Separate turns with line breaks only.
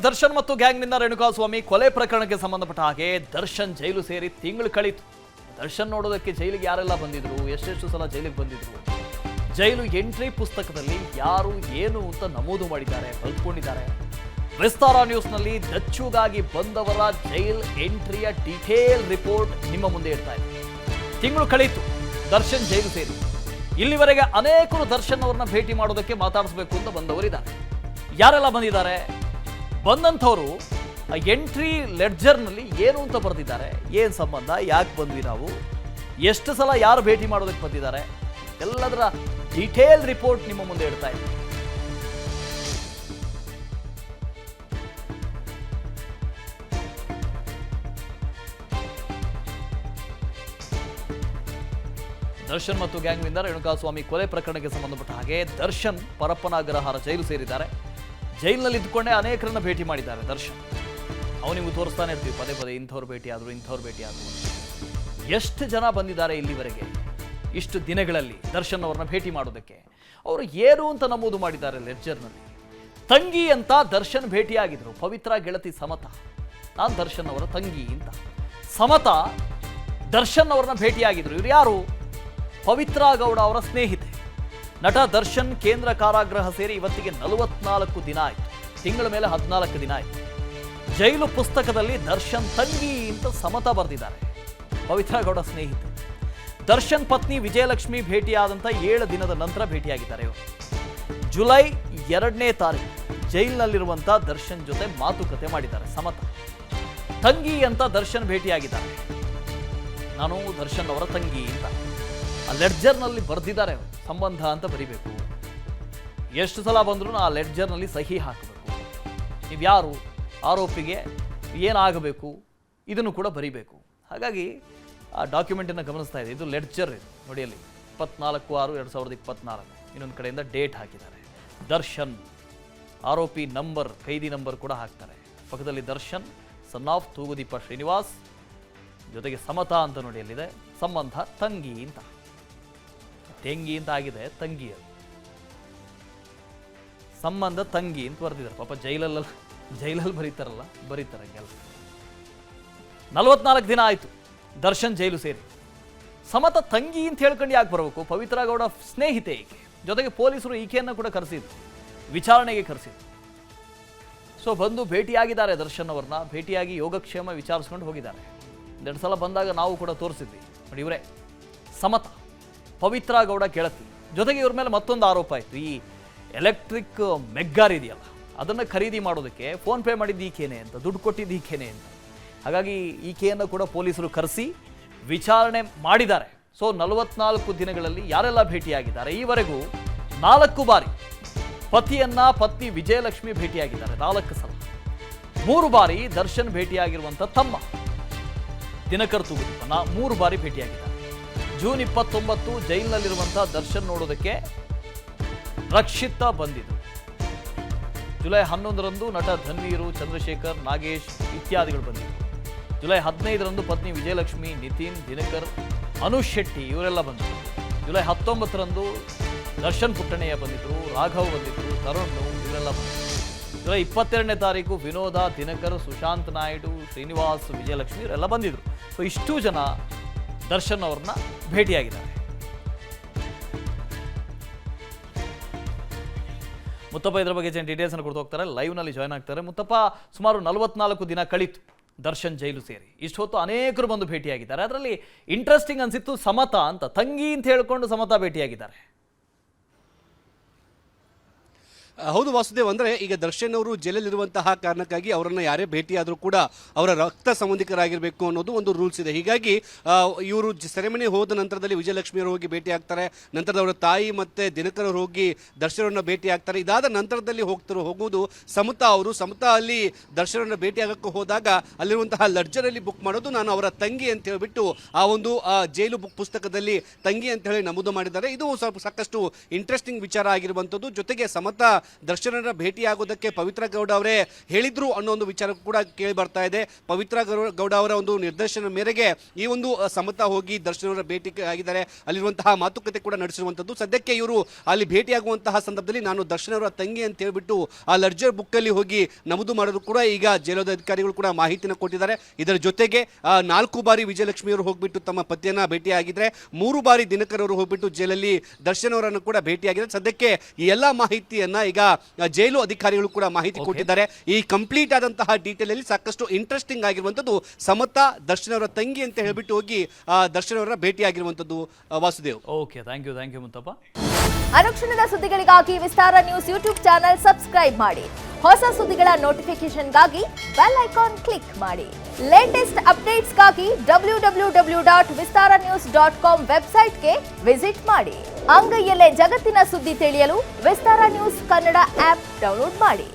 ದರ್ಶನ್ ಮತ್ತು ಗ್ಯಾಂಗ್ನಿಂದ ರೇಣುಕಾಸ್ವಾಮಿ ಕೊಲೆ ಪ್ರಕರಣಕ್ಕೆ ಸಂಬಂಧಪಟ್ಟ ಹಾಗೆ ದರ್ಶನ್ ಜೈಲು ಸೇರಿ ತಿಂಗಳು ಕಳೀತು. ದರ್ಶನ್ ನೋಡೋದಕ್ಕೆ ಜೈಲಿಗೆ ಯಾರೆಲ್ಲ ಬಂದಿದ್ರು, ಎಷ್ಟೆಷ್ಟು ಸಲ ಜೈಲಿಗೆ ಬಂದಿದ್ರು, ಜೈಲು ಎಂಟ್ರಿ ಪುಸ್ತಕದಲ್ಲಿ ಯಾರು ಏನು ಅಂತ ನಮೂದು ಮಾಡಿದ್ದಾರೆ, ಬರೆದುಕೊಂಡಿದ್ದಾರೆ. ವಿಸ್ತಾರ ನ್ಯೂಸ್ನಲ್ಲಿ ದಚ್ಚುಗಾಗಿ ಬಂದವರ ಜೈಲ್ ಎಂಟ್ರಿಯ ಡೀಟೇಲ್ ರಿಪೋರ್ಟ್ ನಿಮ್ಮ ಮುಂದೆ ಇಡ್ತಾ ಇದೆ. ತಿಂಗಳು ಕಳೀತು ದರ್ಶನ್ ಜೈಲು ಸೇರಿ. ಇಲ್ಲಿವರೆಗೆ ಅನೇಕರು ದರ್ಶನ್ ಅವರನ್ನ ಭೇಟಿ ಮಾಡೋದಕ್ಕೆ ಮಾತಾಡಿಸಬೇಕು ಅಂತ ಬಂದವರಿದ್ದಾರೆ. ಯಾರೆಲ್ಲ ಬಂದಿದ್ದಾರೆ, ಬಂದಂಥವರು ಎಂಟ್ರಿ ಲೆಡ್ಜರ್ನಲ್ಲಿ ಏನು ಅಂತ ಬರೆದಿದ್ದಾರೆ, ಏನು ಸಂಬಂಧ, ಯಾಕೆ ಬಂದ್ವಿ ನಾವು, ಎಷ್ಟು ಸಲ ಯಾರು ಭೇಟಿ ಮಾಡೋದಕ್ಕೆ ಬಂದಿದ್ದಾರೆ, ಎಲ್ಲದರ ಡೀಟೇಲ್ ರಿಪೋರ್ಟ್ ನಿಮ್ಮ ಮುಂದೆ ಇಡ್ತಾ ಇದೆ. ದರ್ಶನ್ ಮತ್ತು ಗ್ಯಾಂಗ್ನಿಂದ ರೇಣುಕಾಸ್ವಾಮಿ ಕೊಲೆ ಪ್ರಕರಣಕ್ಕೆ ಸಂಬಂಧಪಟ್ಟ ಹಾಗೆ ದರ್ಶನ್ ಪರಪ್ಪನ ಅಗ್ರಹಾರ ಜೈಲು ಸೇರಿದ್ದಾರೆ. ಜೈಲಿನಲ್ಲಿ ಇದ್ದುಕೊಂಡೇ ಅನೇಕರನ್ನ ಭೇಟಿ ಮಾಡಿದ್ದಾರೆ ದರ್ಶನ್. ಅವನಿಗೂ ತೋರಿಸ್ತಾನೆ ಇರ್ತೀವಿ ಪದೇ ಪದೇ, ಇಂಥವ್ರು ಭೇಟಿ ಆದರು. ಎಷ್ಟು ಜನ ಬಂದಿದ್ದಾರೆ ಇಲ್ಲಿವರೆಗೆ ಇಷ್ಟು ದಿನಗಳಲ್ಲಿ ದರ್ಶನ್ ಅವ್ರನ್ನ ಭೇಟಿ ಮಾಡೋದಕ್ಕೆ, ಅವರು ಏನು ಅಂತ ನಮೂದು ಮಾಡಿದ್ದಾರೆ ಲೆಡ್ಜರ್ನಲ್ಲಿ. ತಂಗಿ ಅಂತ ದರ್ಶನ್ ಭೇಟಿಯಾಗಿದ್ರು. ಪವಿತ್ರ ಗೆಳತಿ ಸಮತಾ, ನಾನು ದರ್ಶನ್ ಅವರ ತಂಗಿ ಅಂತ. ಸಮತಾ ದರ್ಶನ್ ಅವ್ರನ್ನ ಭೇಟಿಯಾಗಿದ್ರು. ಇವ್ರು ಯಾರು? ಪವಿತ್ರ ಗೌಡ ಅವರ ಸ್ನೇಹಿತೆ. ನಟ ದರ್ಶನ್ ಕೇಂದ್ರ ಕಾರಾಗೃಹ ಸೇರಿ ಇವತ್ತಿಗೆ 44 ದಿನ ಆಯಿತು. ತಿಂಗಳ ಮೇಲೆ 14 ದಿನ ಆಯಿತು. ಜೈಲು ಪುಸ್ತಕದಲ್ಲಿ ದರ್ಶನ್ ತಂಗಿ ಅಂತ ಸಮತಾ ಬರೆದಿದ್ದಾರೆ. ಪವಿತ್ರ ಗೌಡ ಸ್ನೇಹಿತೆ. ದರ್ಶನ್ ಪತ್ನಿ ವಿಜಯಲಕ್ಷ್ಮಿ ಭೇಟಿಯಾದಂಥ 7 ದಿನದ ನಂತರ ಭೇಟಿಯಾಗಿದ್ದಾರೆ ಇವರು. ಜುಲೈ 2ನೇ ತಾರೀಕು ಜೈಲಿನಲ್ಲಿರುವಂಥ ದರ್ಶನ್ ಜೊತೆ ಮಾತುಕತೆ ಮಾಡಿದ್ದಾರೆ ಸಮತಾ. ತಂಗಿ ಅಂತ ದರ್ಶನ್ ಭೇಟಿಯಾಗಿದ್ದಾರೆ. ನಾನು ದರ್ಶನ್ ಅವರ ತಂಗಿ ಅಂತ ಆ ಲೆಡ್ಜರ್ನಲ್ಲಿ ಬರೆದಿದ್ದಾರೆ. ಸಂಬಂಧ ಅಂತ ಬರಿಬೇಕು. ಎಷ್ಟು ಸಲ ಬಂದರೂ ಆ ಲೆಡ್ಜರ್ನಲ್ಲಿ ಸಹಿ ಹಾಕಬೇಕು. ನೀವು ಯಾರು, ಆರೋಪಿಗೆ ಏನಾಗಬೇಕು, ಇದನ್ನು ಕೂಡ ಬರಿಬೇಕು. ಹಾಗಾಗಿ ಆ ಡಾಕ್ಯುಮೆಂಟನ್ನು ಗಮನಿಸ್ತಾ ಇದೆ. ಇದು ಲೆಡ್ಜರ್, ಇದು ನೋಡಿ ಅಲ್ಲಿ 24/6/2024. ಇನ್ನೊಂದು ಕಡೆಯಿಂದ ಡೇಟ್ ಹಾಕಿದ್ದಾರೆ. ದರ್ಶನ್ ಆರೋಪಿ ನಂಬರ್, ಖೈದಿ ನಂಬರ್ ಕೂಡ ಹಾಕ್ತಾರೆ. ಪಕ್ಕದಲ್ಲಿ ದರ್ಶನ್ ಸನ್ ಆಫ್ ತೂಗುದೀಪ ಶ್ರೀನಿವಾಸ್, ಜೊತೆಗೆ ಸಮತಾ ಅಂತ ನೋಡಿ ಅಲ್ಲಿದೆ. ಸಂಬಂಧ ತಂಗಿ ಅಂತ, ತೆಂಗಿ ಅಂತ ಆಗಿದೆ, ತಂಗಿ ಅದು. ಸಂಬಂಧ ತಂಗಿ ಅಂತ ಬರೆದಿದ್ದಾರೆ. ಪಾಪ ಜೈಲಲ್ಲಿ ಬರೀತಾರೆ ಕೆಲಸ. 44 ದಿನ ಆಯಿತು ದರ್ಶನ್ ಜೈಲು ಸೇರಿ. ಸಮತಾ ತಂಗಿ ಅಂತ ಹೇಳ್ಕೊಂಡು ಯಾಕೆ ಬರಬೇಕು? ಪವಿತ್ರ ಗೌಡ ಸ್ನೇಹಿತೆ ಈಕೆ. ಜೊತೆಗೆ ಪೊಲೀಸರು ಈಕೆಯನ್ನು ಕೂಡ ಕರೆಸಿದ್ರು, ವಿಚಾರಣೆಗೆ ಕರೆಸಿದ್ರು. ಸೊ ಬಂದು ಭೇಟಿಯಾಗಿದ್ದಾರೆ ದರ್ಶನ್ ಅವ್ರನ್ನ. ಭೇಟಿಯಾಗಿ ಯೋಗಕ್ಷೇಮ ವಿಚಾರಿಸ್ಕೊಂಡು ಹೋಗಿದ್ದಾರೆ. 2 ಸಲ ಬಂದಾಗ ನಾವು ಕೂಡ ತೋರಿಸಿದ್ವಿ ನೋಡಿ. ಇವರೇ ಸಮತಾ, ಪವಿತ್ರ ಗೌಡ ಗೆಳತಿ. ಜೊತೆಗೆ ಇವ್ರ ಮೇಲೆ ಮತ್ತೊಂದು ಆರೋಪ ಆಯಿತು. ಈ ಎಲೆಕ್ಟ್ರಿಕ್ ಮೆಗ್ಗಾರ್ ಇದೆಯಲ್ಲ, ಅದನ್ನು ಖರೀದಿ ಮಾಡೋದಕ್ಕೆ ಫೋನ್ ಪೇ ಮಾಡಿದ್ದು ಈಕೆನೆ ಅಂತ, ದುಡ್ಡು ಕೊಟ್ಟಿದ್ದು ಈಕೆನೆ ಅಂತ. ಹಾಗಾಗಿ ಈಕೆಯನ್ನು ಕೂಡ ಪೊಲೀಸರು ಕರೆಸಿ ವಿಚಾರಣೆ ಮಾಡಿದ್ದಾರೆ. ಸೊ 44 ದಿನಗಳಲ್ಲಿ ಯಾರೆಲ್ಲ ಭೇಟಿಯಾಗಿದ್ದಾರೆ, ಈವರೆಗೂ 4 ಬಾರಿ ಪತ್ನಿ ವಿಜಯಲಕ್ಷ್ಮಿ ಭೇಟಿಯಾಗಿದ್ದಾರೆ. 4 ಸಲ. 3 ಬಾರಿ ದರ್ಶನ್ ಭೇಟಿಯಾಗಿರುವಂಥ ತಮ್ಮ ದಿನಕರ್ ತೂಗುದೀಪ 3 ಬಾರಿ ಭೇಟಿಯಾಗಿದ್ದಾರೆ. ಜೂನ್ 29 ಜೈಲಿನಲ್ಲಿರುವಂಥ ದರ್ಶನ್ ನೋಡೋದಕ್ಕೆ ರಕ್ಷಿತಾ ಬಂದಿದ್ರು. ಜುಲೈ 11ರಂದು ನಟ ಧನ್ವೀರು, ಚಂದ್ರಶೇಖರ್, ನಾಗೇಶ್ ಇತ್ಯಾದಿಗಳು ಬಂದಿದ್ರು. ಜುಲೈ 15ರಂದು ಪತ್ನಿ ವಿಜಯಲಕ್ಷ್ಮಿ, ನಿತಿನ್, ದಿನಕರ್, ಅನುಷ್ ಶೆಟ್ಟಿ ಇವರೆಲ್ಲ ಬಂದಿದ್ರು. ಜುಲೈ 19ರಂದು ದರ್ಶನ್ ಪುಟ್ಟಣಯ್ಯ ಬಂದಿದ್ರು, ರಾಘವ್ ಬಂದಿದ್ರು, ತರುಣ್ ಇವರೆಲ್ಲ ಬಂದಿದ್ರು. ಜುಲೈ 22ನೇ ತಾರೀಕು ವಿನೋದ, ದಿನಕರ್, ಸುಶಾಂತ್ ನಾಯ್ಡು, ಶ್ರೀನಿವಾಸ್, ವಿಜಯಲಕ್ಷ್ಮಿ ಇವರೆಲ್ಲ ಬಂದಿದ್ರು. ಸೊ ಇಷ್ಟು ಜನ ದರ್ಶನ್ ಅವ್ರನ್ನ ಭೇಟಿಯಾಗಿದ್ದಾರೆ. ಮುತ್ತಪ್ಪ ಇದರ ಬಗ್ಗೆ ಡೀಟೇಲ್ಸ್ ಅನ್ನು ಕೊಡ್ತಾ ಹೋಗ್ತಾರೆ, ಲೈವ್ನಲ್ಲಿ ಜಾಯ್ನ್ ಆಗ್ತಾರೆ. ಮುತ್ತಪ್ಪ, ಸುಮಾರು 44 ದಿನ ಕಳೀತು ದರ್ಶನ್ ಜೈಲು ಸೇರಿ. ಇಷ್ಟು ಹೊತ್ತು ಅನೇಕರು ಬಂದು ಭೇಟಿಯಾಗಿದ್ದಾರೆ. ಅದರಲ್ಲಿ ಇಂಟ್ರೆಸ್ಟಿಂಗ್ ಅನ್ಸಿತ್ತು ಸಮತಾ ಅಂತ, ತಂಗಿ ಅಂತ ಹೇಳ್ಕೊಂಡು ಸಮತಾ ಭೇಟಿಯಾಗಿದ್ದಾರೆ.
ಹೌದು ವಾಸುದೇವ್, ಅಂದರೆ ಈಗ ದರ್ಶನ್ ಅವರು ಜೈಲಲ್ಲಿರುವಂತಹ ಕಾರಣಕ್ಕಾಗಿ ಅವರನ್ನು ಯಾರೇ ಭೇಟಿಯಾದರೂ ಕೂಡ ಅವರ ರಕ್ತ ಸಂಬಂಧಿಕರಾಗಿರಬೇಕು ಅನ್ನೋದು ಒಂದು ರೂಲ್ಸ್ ಇದೆ. ಹೀಗಾಗಿ ಇವರು ಸೆರೆಮನಿ ಹೋದ ನಂತರದಲ್ಲಿ ವಿಜಯಲಕ್ಷ್ಮಿಯವರು ಹೋಗಿ ಭೇಟಿ ಆಗ್ತಾರೆ. ನಂತರದ ಅವರ ತಾಯಿ ಮತ್ತು ದಿನಕರ್ ಅವರು ಹೋಗಿ ದರ್ಶನವನ್ನು ಭೇಟಿ ಆಗ್ತಾರೆ. ಇದಾದ ನಂತರದಲ್ಲಿ ಹೋಗುವುದು ಸಮತಾ ಅವರು. ಸಮತಾ ಅಲ್ಲಿ ದರ್ಶನವನ್ನು ಭೇಟಿಯಾಗಕ್ಕೆ ಹೋದಾಗ ಅಲ್ಲಿರುವಂತಹ ಲಡ್ಜರಲ್ಲಿ ಬುಕ್ ಮಾಡೋದು ನಾನು ಅವರ ತಂಗಿ ಅಂತ ಹೇಳಿಬಿಟ್ಟು ಆ ಒಂದು ಜೈಲು ಬುಕ್ ಪುಸ್ತಕದಲ್ಲಿ ತಂಗಿ ಅಂತ ಹೇಳಿ ನಮೂದು ಮಾಡಿದ್ದಾರೆ. ಇದು ಸ್ವಲ್ಪ ಸಾಕಷ್ಟು ಇಂಟ್ರೆಸ್ಟಿಂಗ್ ವಿಚಾರ ಆಗಿರುವಂಥದ್ದು. ಜೊತೆಗೆ ಸಮತಾ ದರ್ಶನರ ಭೇಟಿಯಾಗೋದಕ್ಕೆ ಪವಿತ್ರ ಗೌಡ ಅವರೇ ಹೇಳಿದ್ರು ಅನ್ನೋ ಒಂದು ವಿಚಾರ ಕೂಡ ಕೇಳಿ ಬರ್ತಾ ಇದೆ. ಪವಿತ್ರ ಗೌಡ ಅವರ ಒಂದು ನಿರ್ದೇಶನ ಮೇರೆಗೆ ಈ ಒಂದು ಸಮತ ಹೋಗಿ ದರ್ಶನ್ ಅವರ ಭೇಟಿ ಆಗಿದ್ದಾರೆ. ಅಲ್ಲಿರುವಂತಹ ಮಾತುಕತೆ ಕೂಡ ನಡೆಸಿರುವಂತದ್ದು. ಸದ್ಯಕ್ಕೆ ಇವರು ಅಲ್ಲಿ ಭೇಟಿಯಾಗುವಂತಹ ಸಂದರ್ಭದಲ್ಲಿ ನಾನು ದರ್ಶನ್ ಅವರ ತಂಗಿ ಅಂತ ಹೇಳ್ಬಿಟ್ಟು ಆ ಲರ್ಜರ್ ಬುಕ್ ಅಲ್ಲಿ ಹೋಗಿ ನಮೂದು ಮಾಡೋದು ಕೂಡ ಈಗ ಜೈಲದ ಅಧಿಕಾರಿಗಳು ಕೂಡ ಮಾಹಿತಿನ ಕೊಟ್ಟಿದ್ದಾರೆ. ಇದರ ಜೊತೆಗೆ 4 ಬಾರಿ ವಿಜಯಲಕ್ಷ್ಮಿ ಅವರು ಹೋಗ್ಬಿಟ್ಟು ತಮ್ಮ ಪತಿಯನ್ನ ಭೇಟಿಯಾಗಿದ್ರೆ, 3 ಬಾರಿ ದಿನಕರ್ ಅವರು ಹೋಗ್ಬಿಟ್ಟು ಜೈಲಲ್ಲಿ ದರ್ಶನ್ ಅವರನ್ನು ಕೂಡ ಭೇಟಿಯಾಗಿದ್ದಾರೆ. ಸದ್ಯಕ್ಕೆ ಈ ಎಲ್ಲಾ ಮಾಹಿತಿಯನ್ನ ಈಗ ಜೈಲು ಅಧಿಕಾರಿಗಳು ಕೂಡ ಮಾಹಿತಿ ಕೊಟ್ಟಿದ್ದಾರೆ. ಈ ಕಂಪ್ಲೀಟ್ ಆದಂತಹ ಡೀಟೇಲ್ ಅಲ್ಲಿ ಸಾಕಷ್ಟು ಇಂಟ್ರೆಸ್ಟಿಂಗ್ ಆಗಿರುವಂತದ್ದು ಸಮತ ದರ್ಶನ್ ಅವರ ತಂಗಿ ಅಂತ ಹೇಳ್ಬಿಟ್ಟು ಹೋಗಿ ದರ್ಶನ್ ಅವರ ಭೇಟಿಯಾಗಿರುವಂತದ್ದು. Vasudev.
Okay, thank you Muttappa.
ಅನುಕ್ಷಣದ ಸುದ್ದಿಗಳಿಗಾಗಿ Vistara news YouTube channel subscribe ಮಾಡಿ. ಹೊಸ ಸುದ್ದಿಗಳ ನೋಟಿಫಿಕೇಶನ್ಗಾಗಿ ಬೆಲ್ ಐಕಾನ್ ಕ್ಲಿಕ್ ಮಾಡಿ. ಲೇಟೆಸ್ಟ್ ಅಪ್ಡೇಟ್ಸ್ಗಾಗಿ www.vistaranews.com ವೆಬ್ಸೈಟ್ಗೆ ವಿಸಿಟ್ ಮಾಡಿ. ಅಂಗೈಯಲ್ಲೇ ಜಗತ್ತಿನ ಸುದ್ದಿ ತಿಳಿಯಲು Vistara news Kannada app download ಮಾಡಿ.